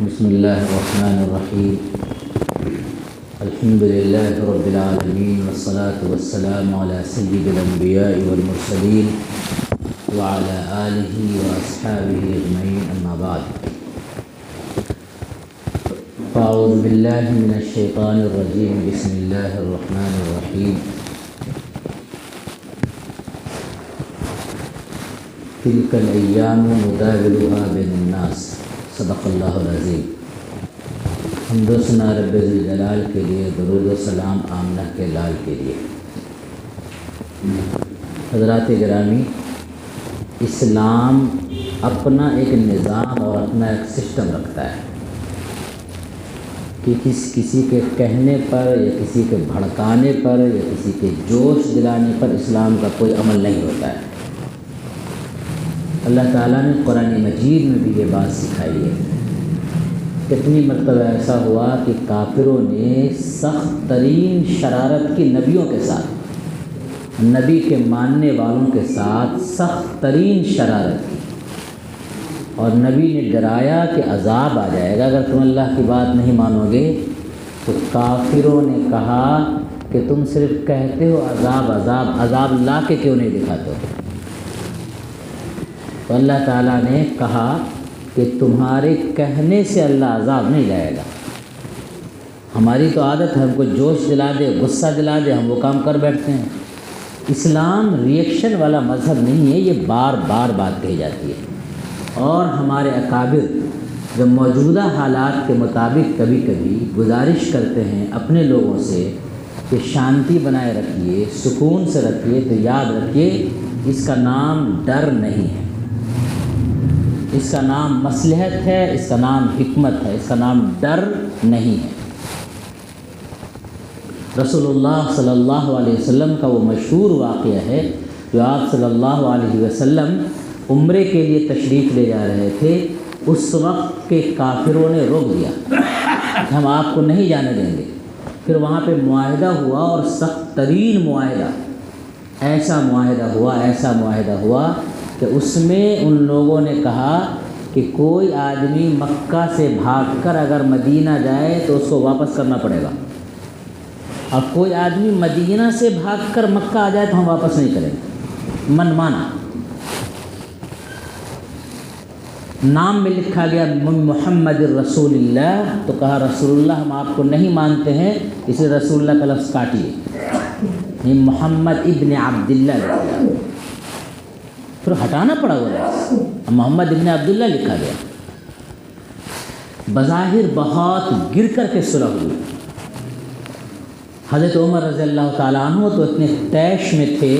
بسم اللہ الرحمن الرحیم الحمد للہ رب العالمین والصلاة والسلام علی سید الانبیاء والمرسلین وعلی آلہ واصحابہ اجمعین اما بعد فاعوذ باللہ من الشیطان الرجیم بسم اللہ الرحمن الرحیم تلک الایام نداولها بین الناس صدق اللہ العظیم۔ حمد و ثنا رب ذوالجلال کے لیے، درود و سلام آمنہ کے لال کے لیے۔ حضرات گرامی، اسلام اپنا ایک نظام اور اپنا ایک سسٹم رکھتا ہے کہ کسی کے کہنے پر یا کسی کے بھڑکانے پر یا کسی کے جوش دلانے پر اسلام کا کوئی عمل نہیں ہوتا ہے۔ اللہ تعالیٰ نے قرآن مجید میں بھی یہ بات سکھائی ہے۔ کتنی مرتبہ ایسا ہوا کہ کافروں نے سخت ترین شرارت کی نبیوں کے ساتھ، نبی کے ماننے والوں کے ساتھ سخت ترین شرارت کی، اور نبی نے ڈرایا کہ عذاب آ جائے گا اگر تم اللہ کی بات نہیں مانو گے۔ تو کافروں نے کہا کہ تم صرف کہتے ہو عذاب عذاب، عذاب لا کے کیوں نہیں دکھاتے ہو؟ تو اللہ تعالیٰ نے کہا کہ تمہارے کہنے سے اللہ عذاب نہیں لائے گا۔ ہماری تو عادت ہے، ہم کو جوش دلا دے، غصہ دلا دے، ہم وہ کام کر بیٹھتے ہیں۔ اسلام ریئیکشن والا مذہب نہیں ہے، یہ بار بار بات کہی جاتی ہے، اور ہمارے اکابر جو موجودہ حالات کے مطابق کبھی کبھی گزارش کرتے ہیں اپنے لوگوں سے کہ شانتی بنائے رکھیے، سکون سے رکھیے، تو یاد رکھیے اس کا نام ڈر نہیں ہے، اس کا نام مصلحت ہے، اس کا نام حکمت ہے، اس کا نام ڈر نہیں ہے۔ رسول اللہ صلی اللہ علیہ وسلم کا وہ مشہور واقعہ ہے جو آپ صلی اللہ علیہ وسلم عمرے کے لیے تشریف لے جا رہے تھے۔ اس وقت کے کافروں نے روک دیا کہ ہم آپ کو نہیں جانے دیں گے۔ پھر وہاں پہ معاہدہ ہوا، اور سخت ترین معاہدہ، ایسا معاہدہ ہوا کہ اس میں ان لوگوں نے کہا کہ کوئی آدمی مکہ سے بھاگ کر اگر مدینہ جائے تو اس کو واپس کرنا پڑے گا، اور کوئی آدمی مدینہ سے بھاگ کر مکہ آ جائے تو ہم واپس نہیں کریں گے۔ من مانا، نام میں لکھا گیا محمد رسول اللہ، تو کہا رسول اللہ ہم آپ کو نہیں مانتے ہیں، اسے رسول اللہ کا لفظ کاٹیے، محمد ابن عبداللہ لکھا، پھر ہٹانا پڑا وہ لفظ، محمد ابن عبداللہ لکھا گیا۔ بظاہر بہت گر کر کے صلح ہوئی۔ حضرت عمر رضی اللہ تعالیٰ عنہ تو اتنے طیش میں تھے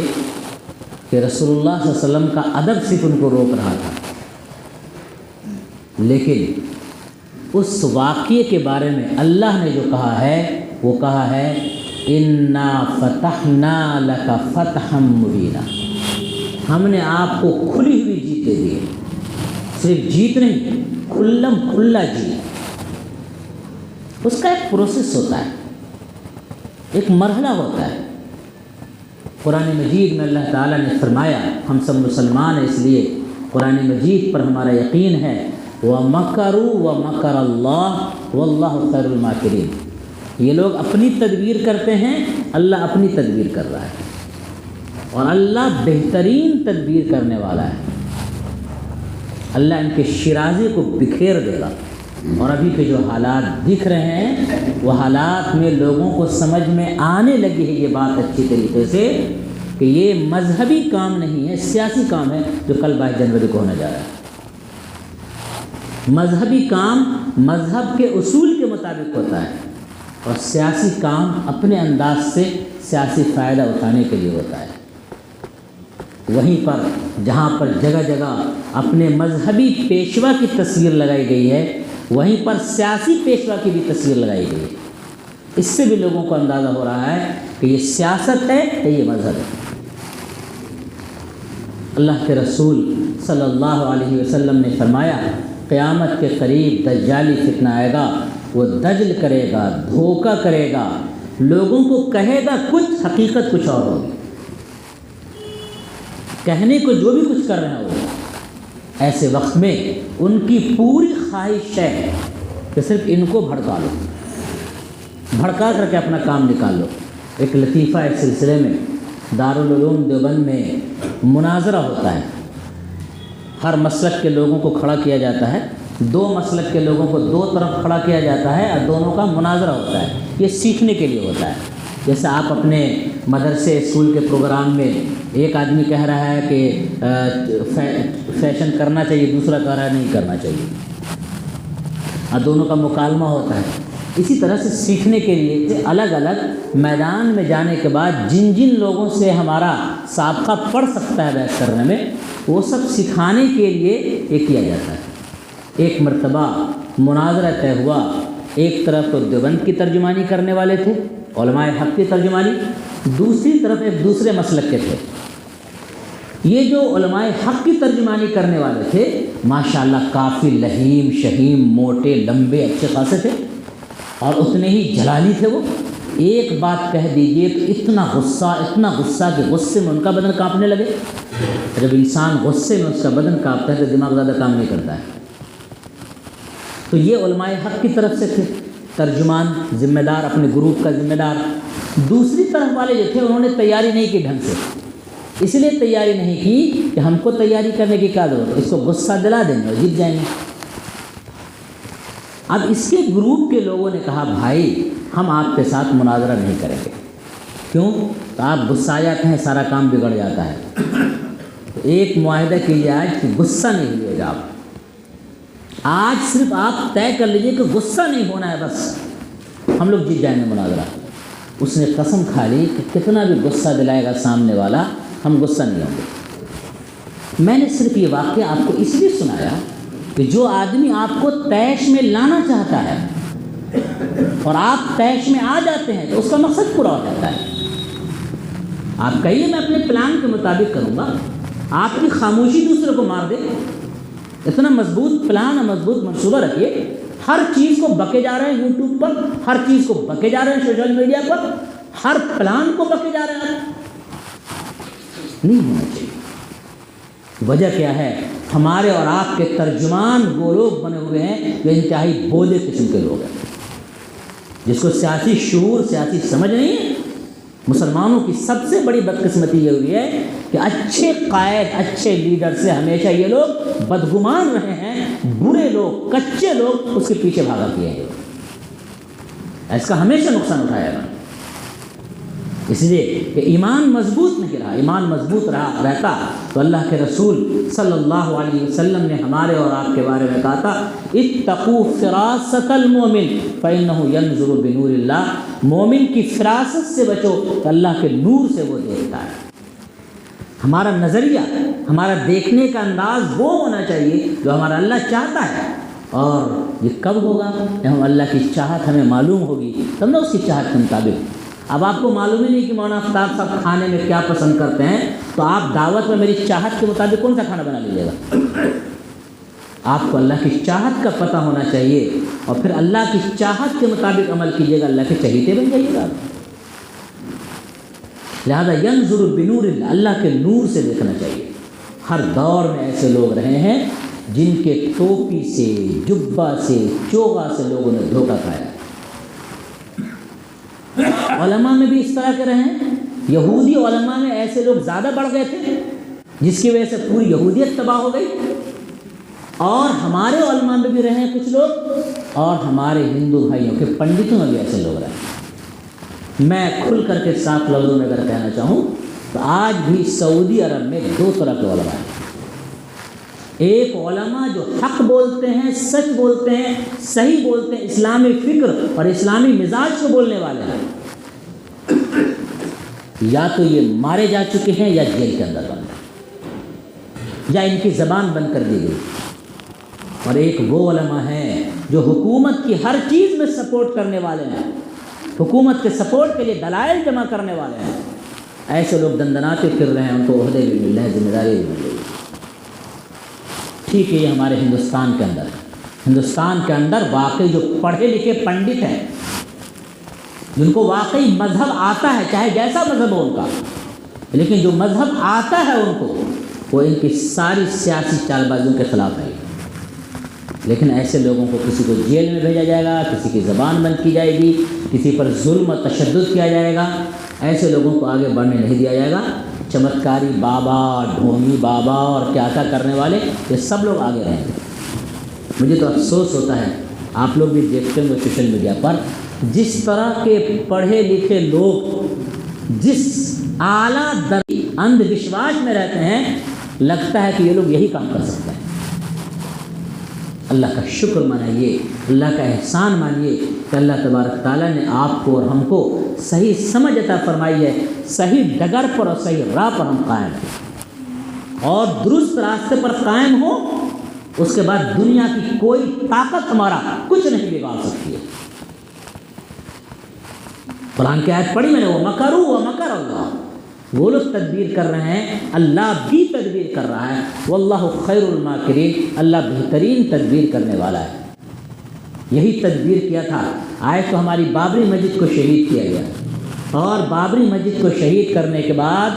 کہ رسول اللہ صلی اللہ علیہ وسلم کا ادب صرف ان کو روک رہا تھا، لیکن اس واقعے کے بارے میں اللہ نے جو کہا ہے وہ کہا ہے اِنَّا فَتَحْنَا لَكَ فَتْحًا مُبِينًا، ہم نے آپ کو کھلی ہوئی جیت دے دی ہے، صرف جیت نہیں، کھلم کھلا جیت۔ اس کا ایک پروسیس ہوتا ہے، ایک مرحلہ ہوتا ہے۔ قرآن مجید میں اللہ تعالیٰ نے فرمایا، ہم سب مسلمان ہیں اس لیے قرآن مجید پر ہمارا یقین ہے، وَمَكَرُوا وَمَكَرَ اللَّهُ وَاللَّهُ خَيْرُ الْمَاكِرِينَ، یہ لوگ اپنی تدبیر کرتے ہیں، اللہ اپنی تدبیر کر رہا ہے، اور اللہ بہترین تدبیر کرنے والا ہے۔ اللہ ان کے شیرازے کو بکھیر دے گا، اور ابھی کے جو حالات دکھ رہے ہیں وہ حالات میں لوگوں کو سمجھ میں آنے لگی ہے یہ بات اچھی طریقے سے کہ یہ مذہبی کام نہیں ہے، سیاسی کام ہے جو کل 22 جنوری کو ہونے جا رہا ہے۔ مذہبی کام مذہب کے اصول کے مطابق ہوتا ہے، اور سیاسی کام اپنے انداز سے سیاسی فائدہ اٹھانے کے لیے ہوتا ہے۔ وہیں پر جہاں پر جگہ جگہ اپنے مذہبی پیشوا کی تصویر لگائی گئی ہے، وہیں پر سیاسی پیشوا کی بھی تصویر لگائی گئی ہے۔ اس سے بھی لوگوں کو اندازہ ہو رہا ہے کہ یہ سیاست ہے کہ یہ مذہب ہے۔ اللہ کے رسول صلی اللہ علیہ وسلم نے فرمایا قیامت کے قریب دجالی فتنہ آئے گا، وہ دجل کرے گا، دھوکہ کرے گا، لوگوں کو کہے گا کچھ، حقیقت کچھ اور ہوگی، کہنے کو جو بھی کچھ کر رہا ہوگا۔ ایسے وقت میں ان کی پوری خواہش ہے کہ صرف ان کو بھڑکا لو، بھڑکا کر کے اپنا کام نکال لو۔ ایک لطیفہ اس سلسلے میں دارالعلوم دیوبند میں مناظرہ ہوتا ہے، ہر مسلک کے لوگوں کو کھڑا کیا جاتا ہے، دو مسلک کے لوگوں کو دو طرف کھڑا کیا جاتا ہے اور دونوں کا مناظرہ ہوتا ہے۔ یہ سیکھنے کے لیے ہوتا ہے۔ جیسے آپ اپنے مدرسے اسکول کے پروگرام میں ایک آدمی کہہ رہا ہے کہ فیشن کرنا چاہیے، دوسرا کہہ رہا ہے نہیں کرنا چاہیے، اور دونوں کا مکالمہ ہوتا ہے۔ اسی طرح سے سیکھنے کے لیے الگ الگ میدان میں جانے کے بعد جن جن لوگوں سے ہمارا سابقہ پڑ سکتا ہے بحث کرنے میں، وہ سب سکھانے کے لیے یہ کیا جاتا ہے۔ ایک مرتبہ مناظرہ طے ہوا، ایک طرف تو دیوبند کی ترجمانی کرنے والے تھے، علماء حق کی ترجمانی، دوسری طرف ایک دوسرے مسلک کے تھے۔ یہ جو علماء حق کی ترجمانی کرنے والے تھے ماشاءاللہ کافی لحیم شہیم، موٹے لمبے اچھے خاصے تھے اور اتنے ہی جلالی تھے۔ وہ ایک بات کہہ دیجئے تو اتنا غصہ کہ غصے میں ان کا بدن کانپنے لگے۔ جب انسان غصے میں اس کا بدن کانپتا ہے تو دماغ زیادہ کام نہیں کرتا ہے۔ تو یہ علماء حق کی طرف سے تھے ترجمان، ذمہ دار، اپنے گروپ کا ذمہ دار۔ دوسری طرف والے جو تھے انہوں نے تیاری نہیں کی ڈھنگ سے، اس لیے تیاری نہیں کی کہ ہم کو تیاری کرنے کی کیا ضرورت ہے، اس کو غصہ دلا دیں گے اور جیت جائیں گے۔ اب اس کے گروپ کے لوگوں نے کہا بھائی ہم آپ کے ساتھ مناظرہ نہیں کریں گے۔ کیوں؟ تو آپ غصہ آ جاتے ہیں، سارا کام بگڑ جاتا ہے۔ تو ایک معاہدہ کیجیے آج کہ غصہ نہیں ہوئے گا آپ، آج صرف آپ طے کر لیجئے کہ غصہ نہیں ہونا ہے، بس ہم لوگ جیت جائیں گے مناظرہ۔ اس نے قسم کھا لی کہ کتنا بھی غصہ دلائے گا سامنے والا ہم غصہ نہیں ہوں گے۔ میں نے صرف یہ واقعہ آپ کو اس لیے سنایا کہ جو آدمی آپ کو طیش میں لانا چاہتا ہے اور آپ طیش میں آ جاتے ہیں تو اس کا مقصد پورا ہو جاتا ہے۔ آپ کہیے میں اپنے پلان کے مطابق کروں گا، آپ کی خاموشی دوسرے کو مار دے۔ اتنا مضبوط پلان اور مضبوط منصوبہ رکھیے، ہر چیز کو بکے جا رہے ہیں یوٹیوب پر، ہر چیز کو بکے جا رہے ہیں سوشل میڈیا پر، ہر پلان کو بکے جا رہے ہیں۔ نہیں ہونا چاہیے۔ وجہ کیا ہے؟ ہمارے اور آپ کے ترجمان وہ لوگ بنے ہوئے ہیں جو انتہائی بولے قسم کے لوگ ہیں، جس کو سیاسی شعور، سیاسی سمجھ نہیں ہے۔ مسلمانوں کی سب سے بڑی بدقسمتی یہ ہوئی ہے کہ اچھے قائد، اچھے لیڈر سے ہمیشہ یہ لوگ بدگمان رہے ہیں، برے لوگ، کچے لوگ اس کے پیچھے بھاگا کیے ہیں۔ اس کا ہمیشہ نقصان اٹھایا گا، اس لیے کہ ایمان مضبوط نہیں رہا۔ ایمان مضبوط رہتا تو اللہ کے رسول صلی اللہ علیہ وسلم نے ہمارے اور آپ کے بارے میں کہا تھا اتقوا فراست المؤمن فإنه ينظر بنور اللہ، مومن کی فراست سے بچو کہ اللہ کے نور سے وہ دیکھتا ہے۔ ہمارا نظریہ، ہمارا دیکھنے کا انداز وہ ہونا چاہیے جو ہمارا اللہ چاہتا ہے، اور یہ کب ہوگا؟ جب ہم اللہ کی چاہت ہمیں معلوم ہوگی تب نہ اس کی چاہت کے مطابق۔ اب آپ کو معلوم ہی نہیں کہ مولانا آفتاب صاحب کھانے میں کیا پسند کرتے ہیں، تو آپ دعوت میں میری چاہت کے مطابق کون سا کھانا بنا لیجیے گا؟ آپ کو اللہ کی چاہت کا پتہ ہونا چاہیے اور پھر اللہ کی چاہت کے مطابق عمل کیجیے گا، اللہ کے چہیتے بن جائیے گا۔ لہذا ینظر بنور اللہ، اللہ کے نور سے دیکھنا چاہیے۔ ہر دور میں ایسے لوگ رہے ہیں جن کے ٹوپی سے، جبہ سے، چوغا سے لوگوں نے دھوکہ کھایا۔ علماء میں بھی اس طرح کے رہے ہیں۔ یہودی علماء میں ایسے لوگ زیادہ بڑھ گئے تھے جس کی وجہ سے پوری یہودیت تباہ ہو گئی، اور ہمارے علماء میں بھی رہے ہیں کچھ لوگ، اور ہمارے ہندو بھائیوں کے پنڈتوں میں بھی ایسے لوگ رہے۔ میں کھل کر کے صاف لفظوں میں اگر کہنا چاہوں تو آج بھی سعودی عرب میں دو طرح کے علماء ہیں۔ ایک علماء جو حق بولتے ہیں، سچ بولتے ہیں، صحیح بولتے ہیں، اسلامی فکر اور اسلامی مزاج کو بولنے والے ہیں، یا تو یہ مارے جا چکے ہیں یا جیل کے اندر بند ہیں، یا ان کی زبان بند کر دی گئی۔ اور ایک وہ علماء ہیں جو حکومت کی ہر چیز میں سپورٹ کرنے والے ہیں، حکومت کے سپورٹ کے لیے دلائل جمع کرنے والے ہیں۔ ایسے لوگ دندناتے پھر رہے ہیں، ان کو عہدے بھی مل رہے ہیں، ذمہ داری بھی مل رہی ہے۔ ٹھیک ہے، یہ ہمارے ہندوستان کے اندر، ہندوستان کے اندر واقعی جو پڑھے لکھے پنڈت ہیں، جن کو واقعی مذہب آتا ہے، چاہے جیسا مذہب ہو ان کا، لیکن جو مذہب آتا ہے ان کو، وہ ان کی ساری سیاسی چال بازیوں کے خلاف ہے۔ لیکن ایسے لوگوں کو کسی کو جیل میں بھیجا جائے گا، کسی کی زبان بند کی جائے گی، کسی پر ظلم و تشدد کیا جائے گا، ایسے لوگوں کو آگے بڑھنے نہیں دیا جائے گا۔ چمتکاری بابا، ڈھونی بابا اور کیا کیا کرنے والے، یہ سب لوگ آگے رہیں گے۔ مجھے تو افسوس ہوتا ہے، آپ لوگ بھی دیکھتے ہوں سوشل میڈیا پر، جس طرح کے پڑھے لکھے لوگ جس اعلیٰ درجے اندھ وشواس میں رہتے ہیں، لگتا ہے کہ یہ لوگ یہی کام کر سکتے ہیں۔ اللہ کا شکر منائیے، اللہ کا احسان مانیے کہ اللہ تبارک تعالیٰ نے آپ کو اور ہم کو صحیح سمجھ عطا فرمائی ہے، صحیح ڈگر پر اور صحیح راہ پر ہم قائم ہیں، اور درست راستے پر قائم ہو، اس کے بعد دنیا کی کوئی طاقت ہمارا کچھ نہیں بگاڑ سکتی ہے۔ قرآن کی آیت پڑھی میں نے، وہ مکروا ومکر اللہ، وہ لوگ تدبیر کر رہے ہیں، اللہ بھی تدبیر کر رہا ہے، واللہ خیر الماکرین، اللہ بہترین تدبیر کرنے والا ہے۔ یہی تدبیر کیا تھا، آئے تو ہماری بابری مسجد کو شہید کیا گیا، اور بابری مسجد کو شہید کرنے کے بعد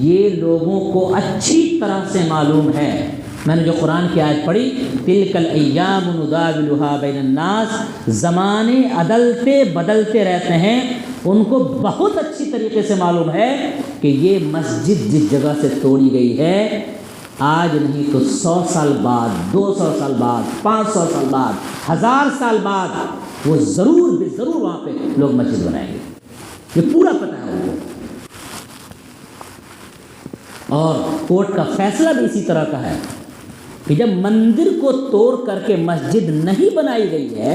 یہ لوگوں کو اچھی طرح سے معلوم ہے، میں نے جو قرآن کی آیت پڑھی، تلک الایام نداولها بین الناس، زمانے عدلتے بدلتے رہتے ہیں، ان کو بہت اچھی طریقے سے معلوم ہے کہ یہ مسجد جس جگہ سے توڑی گئی ہے، آج نہیں تو 100 سال بعد، 200 سال بعد، 500 سال بعد، 1000 سال بعد وہ ضرور بے ضرور وہاں پہ لوگ مسجد بنائیں گے، یہ پورا پتہ ہے ان کو۔ اور کورٹ کا فیصلہ بھی اسی طرح کا ہے کہ جب مندر کو توڑ کر کے مسجد نہیں بنائی گئی ہے،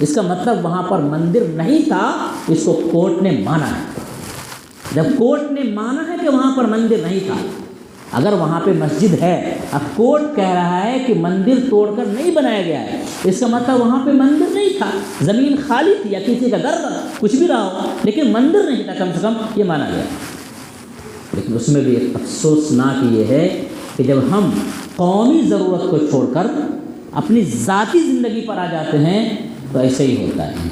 اس کا مطلب وہاں پر مندر نہیں تھا، اس کو کورٹ نے مانا ہے۔ جب کورٹ نے مانا ہے کہ وہاں پر مندر نہیں تھا، اگر وہاں پہ مسجد ہے، اب کورٹ کہہ رہا ہے کہ مندر توڑ کر نہیں بنایا گیا ہے، اس کا مطلب وہاں پہ مندر نہیں تھا، زمین خالی تھی یا کسی کا گھر تھا، کچھ بھی رہا ہو، لیکن مندر نہیں تھا، کم سے کم یہ مانا گیا۔ لیکن اس میں بھی ایک افسوسناک یہ ہے کہ جب ہم قومی ضرورت کو چھوڑ کر اپنی ذاتی زندگی پر آ جاتے ہیں تو ایسے ہی ہوتا ہے۔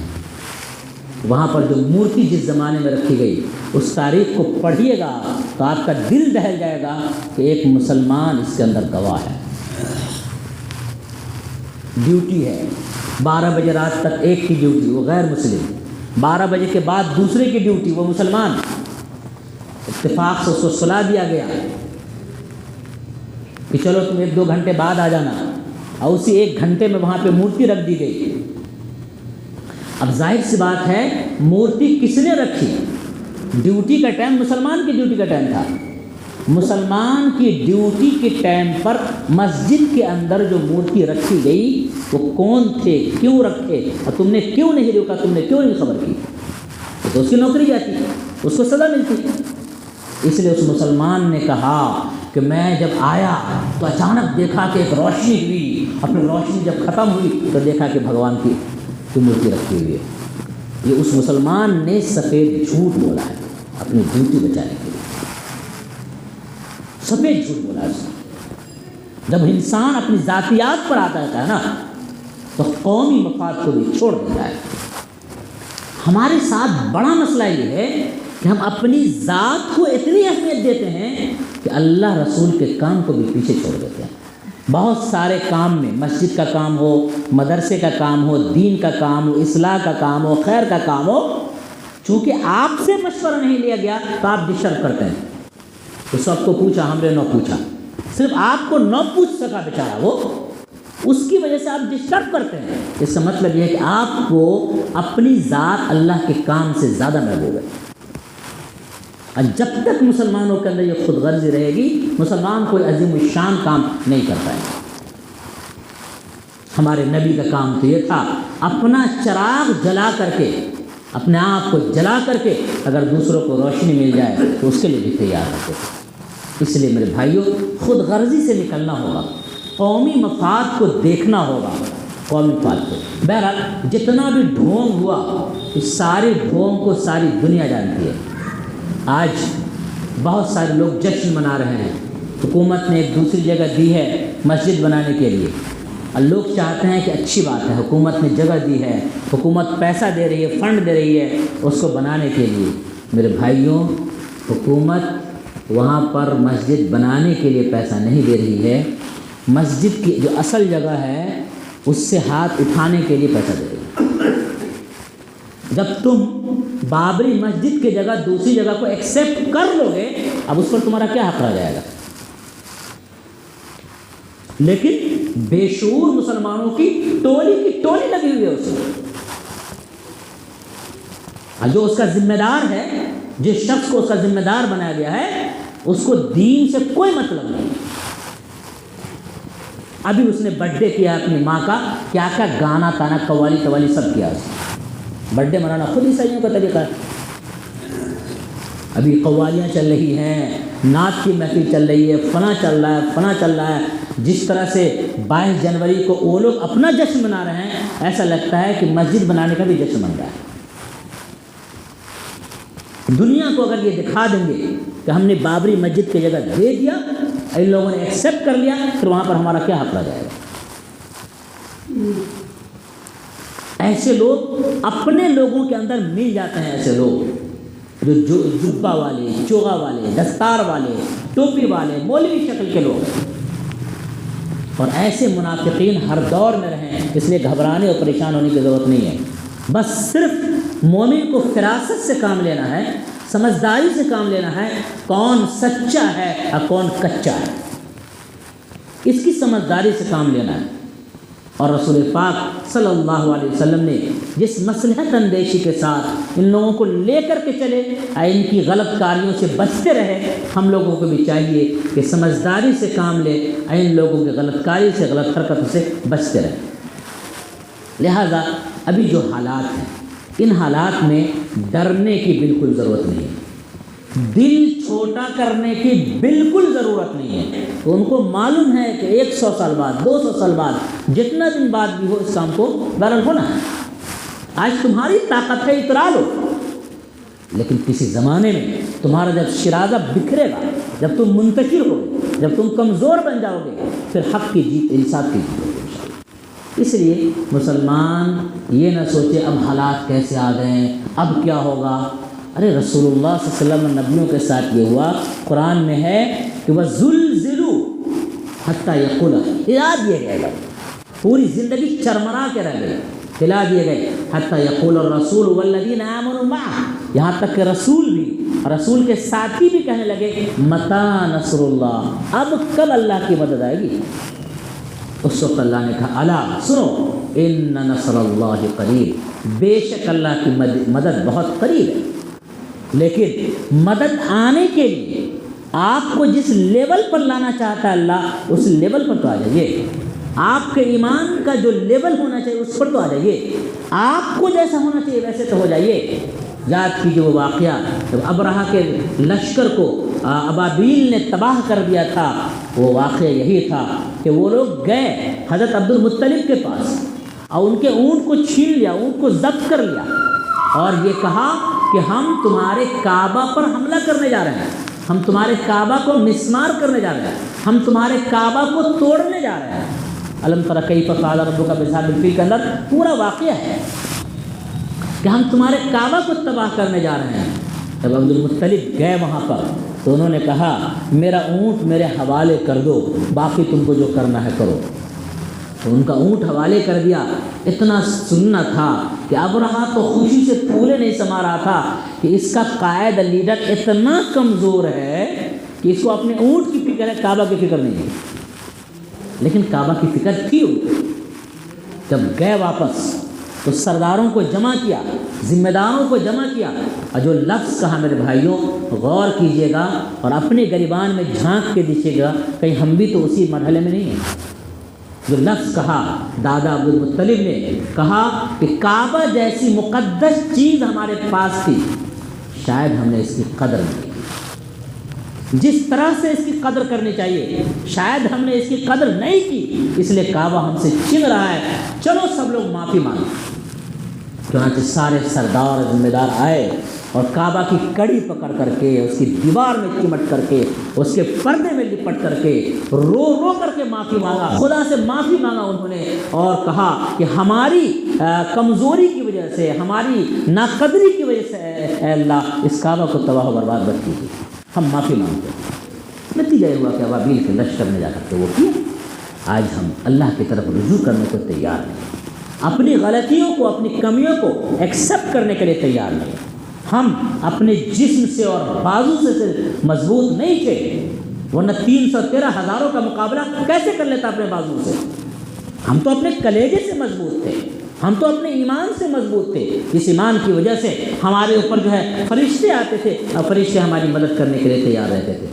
وہاں پر جو مورتی جس زمانے میں رکھی گئی، اس تاریخ کو پڑھیے گا تو آپ کا دل دہل جائے گا کہ ایک مسلمان اس کے اندر گواہ ہے۔ ڈیوٹی ہے، 12 بجے رات تک ایک کی ڈیوٹی، وہ غیر مسلم، 12 بجے کے بعد دوسرے کی ڈیوٹی، وہ مسلمان۔ اتفاق سے اس کو صلاح دیا گیا کہ چلو تم 1-2 گھنٹے بعد آ جانا، اور اسی 1 گھنٹے میں وہاں پہ مورتی رکھ دی گئی۔ اب ظاہر سی بات ہے، مورتی کس نے رکھی؟ ڈیوٹی کا ٹائم مسلمان کی ڈیوٹی کا ٹائم تھا، مسلمان کی ڈیوٹی کے ٹائم پر مسجد کے اندر جو مورتی رکھی گئی وہ کون تھے، کیوں رکھے، اور تم نے کیوں نہیں روکا، تم نے کیوں نہیں خبر کی؟ تو اس کی نوکری جاتی، اس کو سزا ملتی۔ اس لیے اس مسلمان نے کہا کہ میں جب آیا تو اچانک دیکھا کہ ایک روشنی ہوئی، اپنی روشنی جب ختم ہوئی تو دیکھا کہ بھگوان کی مورتی رکھی ہوئی ہے۔ یہ اس مسلمان نے سفید جھوٹ بولا ہے اپنی ڈیوٹی بچانے کے لیے، سفید جھوٹ بولا ہے۔ جب انسان اپنی ذاتیات پر آتا ہے نا تو قومی مفاد کو بھی چھوڑ دیتا ہے۔ ہمارے ساتھ بڑا مسئلہ یہ ہے کہ ہم اپنی ذات کو اتنی اہمیت دیتے ہیں کہ اللہ رسول کے کام کو بھی پیچھے چھوڑ دیتے ہیں۔ بہت سارے کام میں، مسجد کا کام ہو، مدرسے کا کام ہو، دین کا کام ہو، اصلاح کا کام ہو، خیر کا کام ہو، چونکہ آپ سے مشورہ نہیں لیا گیا تو آپ ڈسٹرب کرتے ہیں۔ تو سب کو پوچھا، ہم نے نہ پوچھا، صرف آپ کو نہ پوچھ سکا بیچارہ وہ، اس کی وجہ سے آپ ڈسٹرب کرتے ہیں۔ اس کا مطلب یہ ہے کہ آپ کو اپنی ذات اللہ کے کام سے زیادہ محبوب ہے۔ اور جب تک مسلمانوں کے اندر یہ خود غرضی رہے گی، مسلمان کوئی عظیم الشان کام نہیں کر پائے گا۔ ہمارے نبی کا کام تو یہ تھا، اپنا چراغ جلا کر کے، اپنے آپ کو جلا کر کے اگر دوسروں کو روشنی مل جائے تو اس کے لیے بھی تیار رہتے تھے۔ اس لیے میرے بھائیوں، خود غرضی سے نکلنا ہوگا، قومی مفاد کو دیکھنا ہوگا، قومی مفاد کو۔ بہرحال جتنا بھی ڈھونگ ہوا، اس سارے ڈھونگ کو ساری دنیا جانتی ہے۔ آج بہت سارے لوگ جشن منا رہے ہیں، حکومت نے ایک دوسری جگہ دی ہے مسجد بنانے کے لیے، اور لوگ چاہتے ہیں کہ اچھی بات ہے، حکومت نے جگہ دی ہے، حکومت پیسہ دے رہی ہے، فنڈ دے رہی ہے اس کو بنانے کے لیے۔ میرے بھائیوں، حکومت وہاں پر مسجد بنانے کے لیے پیسہ نہیں دے رہی ہے، مسجد کی جو اصل جگہ ہے اس سے ہاتھ اٹھانے کے لیے پیسہ دے گا۔ جب تم بابری مسجد کی جگہ دوسری جگہ کو ایکسیپٹ کر لو گے، اب اس پر تمہارا کیا حق رہ جائے گا؟ لیکن بے شعور مسلمانوں کی ٹولی لگی ہوئی ہے اس میں، جو اس کا ذمہ دار ہے، جس شخص کو اس کا ذمہ دار بنایا گیا ہے، اس کو دین سے کوئی مطلب نہیں۔ ابھی اس نے برتھ ڈے کیا اپنی ماں کا، کیا کیا گانا تانا قوالی سب کیا اس نے۔ برتھ ڈے منانا خود عیسائیوں کا طریقہ ہے۔ ابھی قوالیاں چل رہی ہیں، نعت کی محفل چل رہی ہے، فلاں چل رہا ہے۔ جس طرح سے 22 جنوری کو وہ لوگ اپنا جشن منا رہے ہیں، ایسا لگتا ہے کہ مسجد بنانے کا بھی جشن بن رہا ہے۔ دنیا کو اگر یہ دکھا دیں گے کہ ہم نے بابری مسجد کی جگہ دے دیا، ان لوگوں نے ایکسیپٹ کر لیا، پھر وہاں پر ہمارا کیا حق رہ جائے گا؟ ایسے لوگ اپنے لوگوں کے اندر مل جاتے ہیں، ایسے لوگ جو جبہ والے، چوغا والے، دستار والے، ٹوپی والے، مولوی شکل کے لوگ ہیں۔ اور ایسے منافقین ہر دور میں رہیں، اس لیے گھبرانے اور پریشان ہونے کی ضرورت نہیں ہے۔ بس صرف مومن کو فراست سے کام لینا ہے، سمجھداری سے کام لینا ہے، کون سچا ہے اور کون کچا ہے، اس کی سمجھداری سے کام لینا ہے۔ اور رسول پاک صلی اللہ علیہ وسلم نے جس مصلحت اندیشی کے ساتھ ان لوگوں کو لے کر کے چلے، ان کی غلط کاریوں سے بچتے رہے، ہم لوگوں کو بھی چاہیے کہ سمجھداری سے کام لے، ان لوگوں کی غلط کاری سے، غلط حرکتوں سے بچتے رہے۔ لہذا ابھی جو حالات ہیں، ان حالات میں ڈرنے کی بالکل ضرورت نہیں ہے، دل چھوٹا کرنے کی بالکل ضرورت نہیں ہے۔ تو ان کو معلوم ہے کہ 100 سال بعد، 200 سال بعد، جتنا دن بعد بھی ہو، اس کام کو بہرحال ہونا ہے۔ آج تمہاری طاقت ہے، اترا لو، لیکن کسی زمانے میں تمہارا جب شرازہ بکھرے گا، جب تم منتشر ہوگے، جب تم کمزور بن جاؤ گے، پھر حق کی جیت، انصاف کی جیت ہوگی۔ اس لیے مسلمان یہ نہ سوچے اب حالات کیسے آ گئے ہیں، اب کیا ہوگا۔ ارے رسول اللہ صلی اللہ علیہ وسلم نبیوں کے ساتھ یہ ہوا، قرآن میں ہے کہ وَزُلْزِلُوا حَتَّى يَقُولَ، ہلا دیے گئے، پوری زندگی چرمرا کے رہ گئے، ہلا دیے گئے، حَتَّى يَقُولَ الرَّسُولُ وَالَّذِينَ آمَنُوا مَعَهُ، یہاں تک کہ رسول بھی، رسول کے ساتھی بھی کہنے لگے مَتَى نَصْرُ اللَّهِ، اب کب اللہ کی مدد آئے گی؟ اس وقت اللہ نے کہا الا سنو ان نصر اللہ قریب، بے شک اللہ کی مدد بہت قریب ہے۔ لیکن مدد آنے کے لیے آپ کو جس لیول پر لانا چاہتا ہے اللہ، اس لیول پر تو آ جائیے۔ آپ کے ایمان کا جو لیول ہونا چاہیے اس پر تو آ جائیے، آپ کو جیسا ہونا چاہیے ویسے تو ہو جائیے۔ یاد کیجیے وہ واقعہ جب ابرہہ کے لشکر کو ابابیل نے تباہ کر دیا تھا، وہ واقعہ یہی تھا کہ وہ لوگ گئے حضرت عبد المطلب کے پاس اور ان کے اونٹ کو چھین لیا، اونٹ کو ضبط کر لیا، اور یہ کہا کہ ہم تمہارے کعبہ پر حملہ کرنے جا رہے ہیں، ہم تمہارے کعبہ کو مسمار کرنے جا رہے ہیں، ہم تمہارے کعبہ کو توڑنے جا رہے ہیں۔ الم تر کیف فعل ربک باصحاب الفیل کے اندر پورا واقعہ ہے کہ ہم تمہارے کعبہ کو تباہ کرنے جا رہے ہیں۔ جب عبد المطلب گئے وہاں پر تو انہوں نے کہا میرا اونٹ میرے حوالے کر دو، باقی تم کو جو کرنا ہے کرو۔ تو ان کا اونٹ حوالے کر دیا۔ اتنا سننا تھا کہ ابرہہ تو خوشی سے پھولے نہیں سما رہا تھا کہ اس کا قائد لیڈر اتنا کمزور ہے کہ اس کو اپنے اونٹ کی فکر ہے، کعبہ کی فکر نہیں ہے۔ لیکن کعبہ کی فکر تھی ان کو۔ جب گئے واپس تو سرداروں کو جمع کیا، ذمہ داروں کو جمع کیا، اور جو لفظ کہا میرے بھائیوں غور کیجئے گا اور اپنے گریبان میں جھانک کے دیکھیے گا، کہیں ہم بھی تو اسی مرحلے میں نہیں ہیں۔ جو لفظ کہا دادا عبد المطلب نے کہا کہ کعبہ جیسی مقدس چیز ہمارے پاس تھی، شاید ہم نے اس کی قدر نہیں کی، جس طرح سے اس کی قدر کرنی چاہیے شاید ہم نے اس کی قدر نہیں کی، اس لیے کعبہ ہم سے چھن رہا ہے، چلو سب لوگ معافی مانگو۔ چنانچہ سارے سردار اور ذمہ دار آئے اور کعبہ کی کڑی پکڑ کر کے، اس کی دیوار میں چمٹ کر کے، اس کے پردے میں لپٹ کر کے رو رو کر کے معافی مانگا، خدا سے معافی مانگا انہوں نے، اور کہا کہ ہماری کمزوری کی وجہ سے، ہماری ناقدری کی وجہ سے اے اللہ اس کعبہ کو تباہ و برباد مت کیجیے، ہم معافی مانگتے ہیں۔ نتیجہ یہ ہوا کہ ابابیل کے لشکر نے جا کر کے وہ کیا، آج ہم اللہ کی طرف رجوع کرنے کو تیار نہیں، اپنی غلطیوں کو، اپنی کمیوں کو ایکسیپٹ کرنے کے لیے تیار نہیں۔ ہم اپنے جسم سے اور بازو سے مضبوط نہیں تھے، ورنہ 313 ہزاروں کا مقابلہ کیسے کر لیتا اپنے بازو سے؟ ہم تو اپنے کلیجے سے مضبوط تھے، ہم تو اپنے ایمان سے مضبوط تھے۔ اس ایمان کی وجہ سے ہمارے اوپر جو ہے فرشتے آتے تھے اور فرشتے ہماری مدد کرنے کے لیے تیار رہتے تھے۔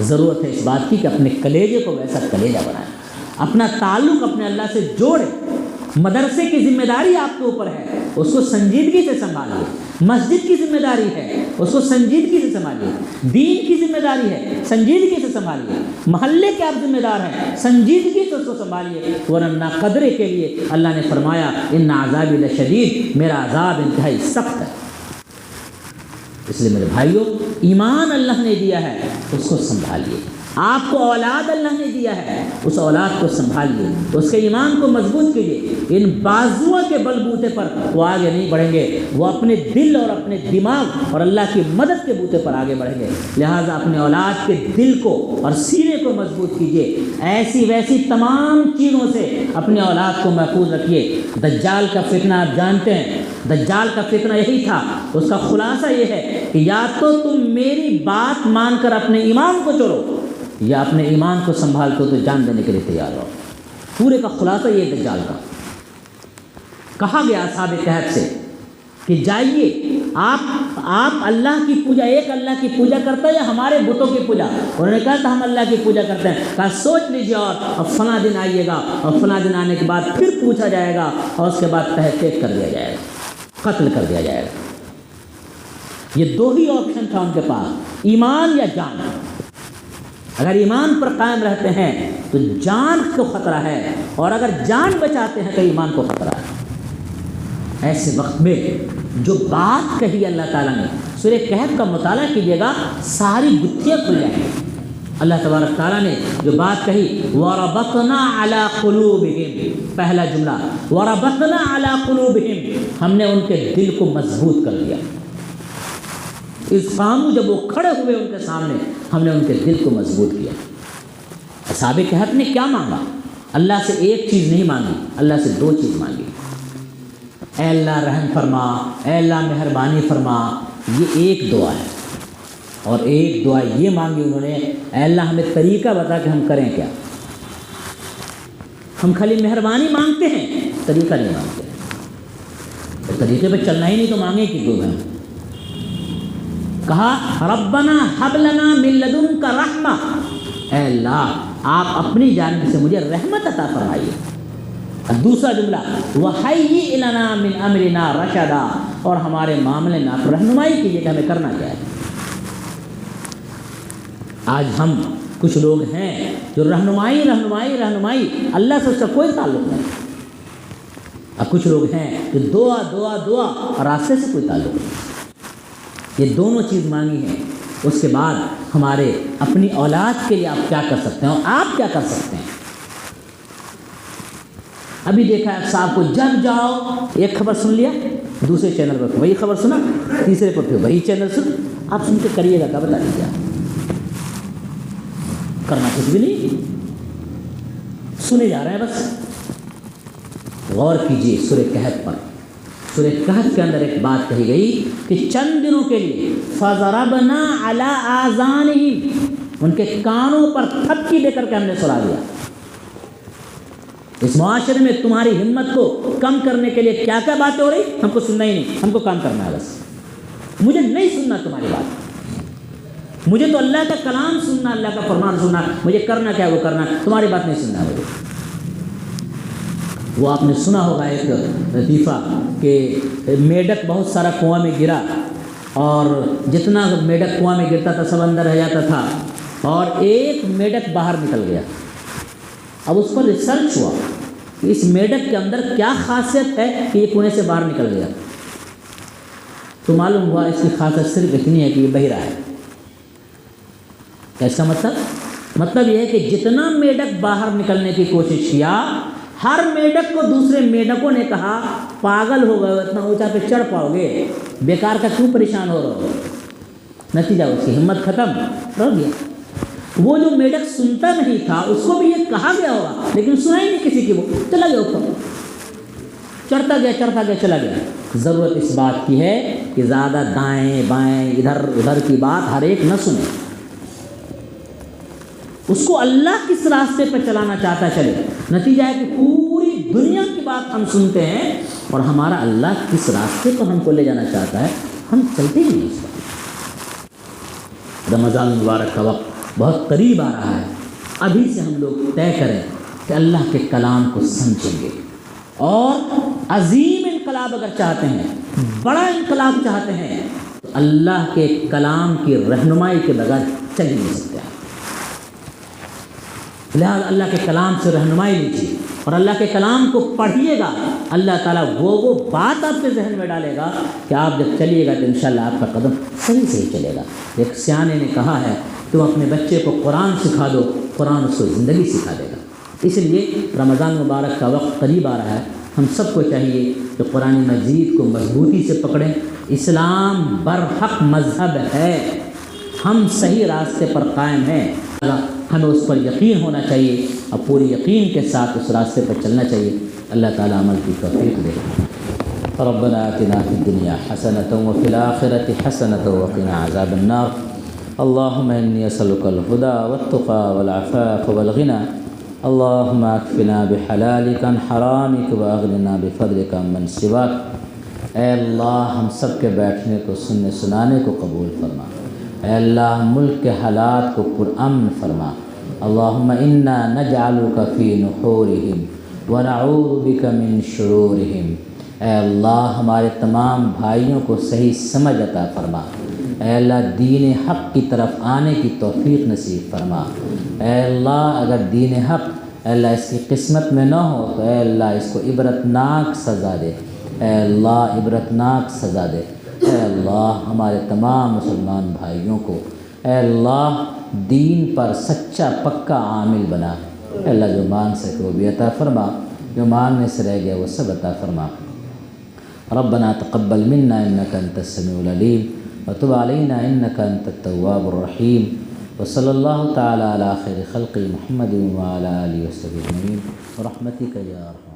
ضرورت ہے اس بات کی کہ اپنے کلیجے کو ویسا کلیجہ بنائیں، اپنا تعلق اپنے اللہ سے جوڑیں۔ مدرسے کی ذمہ داری آپ کے اوپر ہے، اس کو سنجیدگی سے سنبھالیے۔ مسجد کی ذمہ داری ہے، اس کو سنجیدگی سے سنبھالیے۔ دین کی ذمہ داری ہے، سنجیدگی سے سنبھالیے۔ محلے کے آپ ذمہ دار ہیں، سنجیدگی سے اس کو سنبھالیے، ورنہ ناقدرے کے لیے اللہ نے فرمایا ان عذابی لشدید، میرا عذاب انتہائی سخت ہے۔ اس لیے میرے بھائیوں، ایمان اللہ نے دیا ہے، اس کو سنبھالیے۔ آپ کو اولاد اللہ نے دیا ہے، اس اولاد کو سنبھالیے، اس کے ایمان کو مضبوط کیجیے۔ ان بازوؤں کے بل بوتے پر وہ آگے نہیں بڑھیں گے، وہ اپنے دل اور اپنے دماغ اور اللہ کی مدد کے بوتے پر آگے بڑھیں گے۔ لہٰذا اپنے اولاد کے دل کو اور سینے کو مضبوط کیجیے، ایسی ویسی تمام چیزوں سے اپنے اولاد کو محفوظ رکھیے۔ دجال کا فتنہ آپ جانتے ہیں، دجال کا فتنہ یہی تھا، اس کا خلاصہ یہ ہے کہ یا تو تم میری بات مان کر اپنے ایمان کو چھوڑو، یا اپنے ایمان کو سنبھال کو تو جان دینے کے لیے تیار ہو۔ پورے کا خلاصہ یہ دجال کا۔ کہا گیا اصحاب کہف سے کہ جائیے آپ اللہ کی پوجا، ایک اللہ کی پوجا کرتا ہے یا ہمارے بتوں کی پوجا؟ انہوں نے کہا تھا ہم اللہ کی پوجا کرتے ہیں۔ کہا سوچ لیجیے اور فلاں دن آئیے گا، اور فلاں دن آنے کے بعد پھر پوچھا جائے گا، اور اس کے بعد تحقیق کر دیا جائے گا، قتل کر دیا جائے گا۔ یہ دو ہی آپشن تھا ان کے پاس، ایمان یا جان۔ اگر ایمان پر قائم رہتے ہیں تو جان کو خطرہ ہے، اور اگر جان بچاتے ہیں تو ایمان کو خطرہ ہے۔ ایسے وقت میں جو بات کہی اللہ تعالیٰ نے، سورہ کہف کا مطالعہ کیجیے گا، ساری گتھیاں کھل جائیں گی۔ اللہ تبارک تعالیٰ نے جو بات کہی، وَرَبَطْنَا عَلَىٰ قُلُوبِهِمْ، پہلا جملہ وَرَبَطْنَا عَلَىٰ قُلُوبِهِمْ، ہم نے ان کے دل کو مضبوط کر دیا۔ اس قامو، جب وہ کھڑے ہوئے ان کے سامنے، ہم نے ان کے دل کو مضبوط کیا۔ اصحاب کہف نے کیا مانگا؟ اللہ سے ایک چیز نہیں مانگی، اللہ سے دو چیز مانگی۔ اے اللہ رحم فرما، اے اللہ مہربانی فرما، یہ ایک دعا ہے۔ اور ایک دعا یہ مانگی انہوں نے، اے اللہ ہمیں طریقہ بتا کہ ہم کریں کیا۔ ہم خالی مہربانی مانگتے ہیں، طریقہ نہیں مانگتے۔ طریقے پہ چلنا ہی نہیں تو مانگے کہ دو میں۔ کہا ربنا ہب لنا من لدنک رحمہ، اے اللہ آپ اپنی جانب سے مجھے رحمت عطا فرمائیے۔ دوسرا جملہ وَحَيِّئْ لَنَا مِنْ أَمْرِنَا رَشَدًا، اور ہمارے معاملے میں آپ رہنمائی کیجیے کہ ہمیں کرنا کیا ہے۔ آج ہم کچھ لوگ ہیں جو رہنمائی اللہ سے اس کا کوئی تعلق نہیں، اور کچھ لوگ ہیں جو دعا دعا دعا اور راستے سے کوئی تعلق نہیں۔ یہ دونوں چیز مانگی ہیں۔ اس کے بعد ہمارے اپنی اولاد کے لیے آپ کیا کر سکتے ہیں، اور آپ کیا کر سکتے ہیں۔ ابھی دیکھا ہے صاحب کو، جب جاؤ ایک خبر سن لیا، دوسرے چینل پر وہی خبر سنا، تیسرے پر پھر وہی چینل سن، آپ سن کے کریے گا کیا؟ بتا دیجیے، کرنا کچھ بھی نہیں، سنے جا رہے ہیں بس۔ غور کیجیے سورہ کہف پر۔ سورہ کہف کے اندر ایک بات کہی گئی کہ چند دنوں کے لیے فَضَرَبْنَا عَلَىٰ آذَانِهِمْ، ان کے کانوں پر تھپکی دے کر کے ہم نے سلا دیا۔ اس معاشرے میں تمہاری ہمت کو کم کرنے کے لیے کیا کیا باتیں ہو رہی، ہم کو سننا ہی نہیں، ہم کو کام کرنا ہے بس۔ مجھے نہیں سننا تمہاری بات، مجھے تو اللہ کا کلام سننا، اللہ کا فرمان سننا، مجھے کرنا کیا ہے وہ کرنا، تمہاری بات نہیں سننا مجھے۔ وہ آپ نے سنا ہوگا ایک لطیفہ کہ میڈک بہت سارا کنواں میں گرا، اور جتنا میڈک کنواں میں گرتا تھا سب اندر رہ جاتا تھا، اور ایک میڈک باہر نکل گیا۔ اب اس پر ریسرچ ہوا کہ اس میڈک کے اندر کیا خاصیت ہے کہ یہ کنویں سے باہر نکل گیا، تو معلوم ہوا اس کی خاصیت صرف اتنی ہے کہ یہ بہرا ہے۔ اس کا مطلب یہ ہے کہ جتنا میڈک باہر نکلنے کی کوشش کیا، ہر میڈک کو دوسرے میڈکوں نے کہا پاگل ہو گئے، اتنا اونچا پہ چڑھ پاؤ گے، بیکار کا کیوں پریشان ہو رہا ہو۔ نتیجہ اس کی ہمت ختم، رہ گیا۔ وہ جو میڈک سنتا نہیں تھا اس کو بھی یہ کہا گیا ہوگا لیکن سنا ہی نہیں کسی کی، وہ چلا گیا اوپر، چڑھتا گیا چلا گیا۔ ضرورت اس بات کی ہے کہ زیادہ دائیں بائیں ادھر ادھر کی بات ہر ایک نہ سنے، اس کو اللہ کس راستے پہ چلانا چاہتا چلے۔ نتیجہ ہے کہ پوری دنیا کی بات ہم سنتے ہیں اور ہمارا اللہ کس راستے پر ہم کو لے جانا چاہتا ہے ہم چلتے ہی نہیں اس پر۔ رمضان المبارک کا وقت بہت قریب آ رہا ہے، ابھی سے ہم لوگ طے کریں کہ اللہ کے کلام کو سمجھیں گے، اور عظیم انقلاب اگر چاہتے ہیں، بڑا انقلاب چاہتے ہیں تو اللہ کے کلام کی رہنمائی کے بغیر چل ہی نہیں سکتے۔ لہٰذا اللہ کے کلام سے رہنمائی لیجیے اور اللہ کے کلام کو پڑھیے گا، اللہ تعالیٰ وہ بات آپ کے ذہن میں ڈالے گا کہ آپ جب چلیے گا تو انشاءاللہ آپ کا قدم صحیح چلے گا۔ ایک سیانے نے کہا ہے تم اپنے بچے کو قرآن سکھا دو، قرآن اس کو زندگی سکھا دے گا۔ اس لیے رمضان مبارک کا وقت قریب آ رہا ہے، ہم سب کو چاہیے کہ قرآن مجید کو مضبوطی سے پکڑیں۔ اسلام برحق مذہب ہے، ہم صحیح راستے پر قائم ہیں، ہمیں اس پر یقین ہونا چاہیے اور پوری یقین کے ساتھ اس راستے پر چلنا چاہیے۔ اللہ تعالیٰ عمل کی توفیق دے۔ ربنا آتنا فی الدنیا حسنۃ وفی الآخرۃ حسنۃ وقنا عذاب النار۔ اللهم إني أسألك الهدى والتقى والعفاف والغنى، اللهم اكفنا بحلالك عن حرامك واغننا بفضلك عمن سواك۔ اے اللہ ہم سب کے بیٹھنے کو سننے سنانے کو قبول فرما، اے اللہ ملک کے حالات کو پرامن فرما۔ اللہم انا نجعلک فی نحورہم ونعوذ بک من شرورہم۔ اے اللہ ہمارے تمام بھائیوں کو صحیح سمجھ عطا فرما، اے اللہ دین حق کی طرف آنے کی توفیق نصیب فرما۔ اے اللہ اگر دین حق اے اللہ اس کی قسمت میں نہ ہو تو اے اللہ اس کو عبرتناک سزا دے، اے اللہ عبرتناک سزا دے۔ اے اللہ ہمارے تمام مسلمان بھائیوں کو اے اللہ دین پر سچا پکا عامل بنا، اے اللہ جو مانگ سکے وہ بھی عطا فرما، جو مانگنے سے رہ گیا وہ سب عطا فرما۔ ربنا تقبل منا انك انت السميع العليم وتب علينا انك انت التواب الرحيم، وصلى الله تعالى على خير خلق محمد وعلى آله وصحبه اجمعين برحمتك يا ارحم